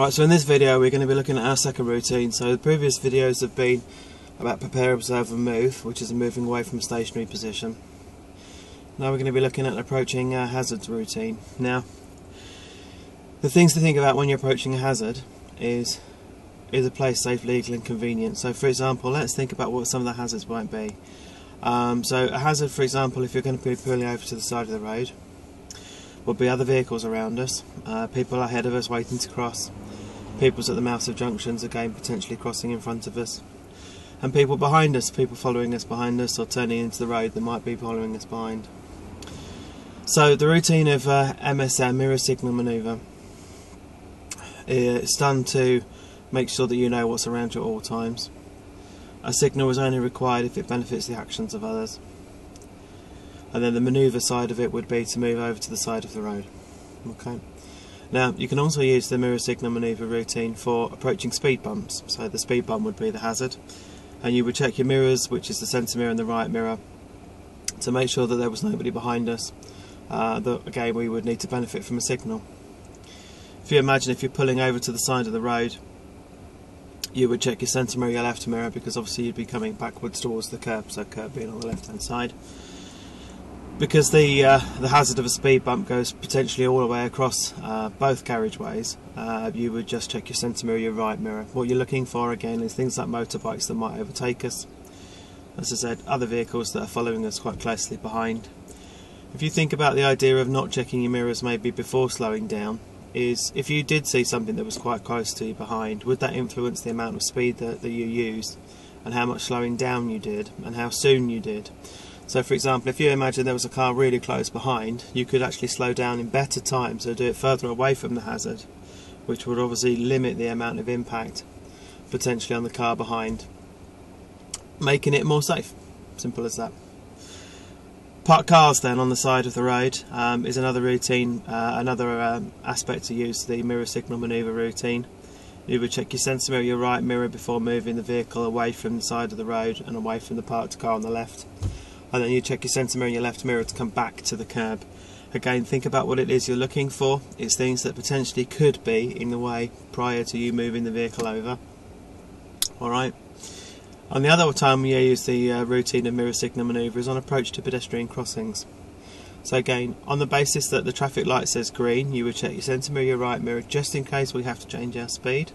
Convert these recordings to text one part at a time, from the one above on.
Right, so in this video we're going to be looking at our second routine. So the previous videos have been about prepare, observe and move, which is moving away from a stationary position. Now we're going to be looking at approaching a hazards routine. Now, the things to think about when you're approaching a hazard is a place safe, legal and convenient. So for example, let's think about what some of the hazards might be. So a hazard, for example, if you're going to be pulling over to the side of the road, will be other vehicles around us, people ahead of us waiting to cross, people's at the mouths of junctions, again potentially crossing in front of us, and people behind us, people following us behind us or turning into the road that might be following us behind. So the routine of MSM, mirror signal manoeuvre, is done to make sure that you know what's around you at all times. A signal is only required if it benefits the actions of others. And then the manoeuvre side of it would be to move over to the side of the road. Okay. Now you can also use the mirror signal manoeuvre routine for approaching speed bumps. So the speed bump would be the hazard, and you would check your mirrors, which is the centre mirror and the right mirror, to make sure that there was nobody behind us. That again we would need to benefit from a signal. If you imagine if you're pulling over to the side of the road, you would check your centre mirror, your left mirror, because obviously you'd be coming backwards towards the curb, so curb being on the left hand side. Because the hazard of a speed bump goes potentially all the way across both carriageways, you would just check your centre mirror, your right mirror. What you're looking for again is things like motorbikes that might overtake us. As I said, other vehicles that are following us quite closely behind. If you think about the idea of not checking your mirrors maybe before slowing down, is if you did see something that was quite close to you behind, would that influence the amount of speed that you used, and how much slowing down you did, and how soon you did? So for example, if you imagine there was a car really close behind, you could actually slow down in better time, so do it further away from the hazard, which would obviously limit the amount of impact potentially on the car behind, making it more safe. Simple as that. Parked cars then on the side of the road is another routine, another aspect to use the mirror signal manoeuvre routine. You would check your centre mirror, your right mirror, before moving the vehicle away from the side of the road and away from the parked car on the left. And then you check your centre mirror and your left mirror to come back to the curb. Again, think about what it is you're looking for. It's things that potentially could be in the way prior to you moving the vehicle over. Alright. And the other time you use the routine of mirror signal manoeuvre is on approach to pedestrian crossings. So again, on the basis that the traffic light says green, you would check your centre mirror, your right mirror, just in case we have to change our speed.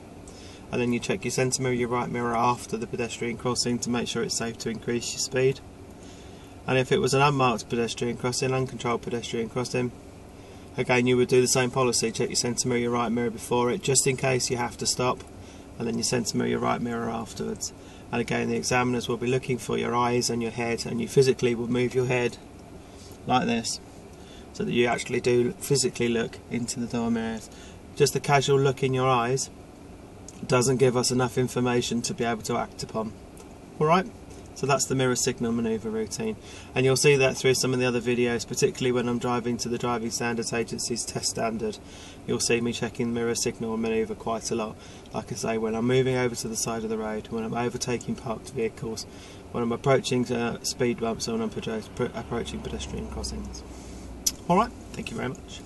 And then you check your centre mirror, your right mirror after the pedestrian crossing to make sure it's safe to increase your speed. And if it was an unmarked pedestrian crossing, uncontrolled pedestrian crossing, again you would do the same policy, check your centre mirror, your right mirror before it, just in case you have to stop, and then your centre mirror, your right mirror afterwards. And again, the examiners will be looking for your eyes and your head, and you physically will move your head like this, so that you actually do physically look into the door mirrors. Just a casual look in your eyes doesn't give us enough information to be able to act upon. Alright? So that's the mirror signal manoeuvre routine, and you'll see that through some of the other videos, particularly when I'm driving to the Driving Standards Agency's test standard. You'll see me checking mirror signal manoeuvre quite a lot. Like I say, when I'm moving over to the side of the road, when I'm overtaking parked vehicles, when I'm approaching speed bumps, and when I'm approaching pedestrian crossings. Alright, thank you very much.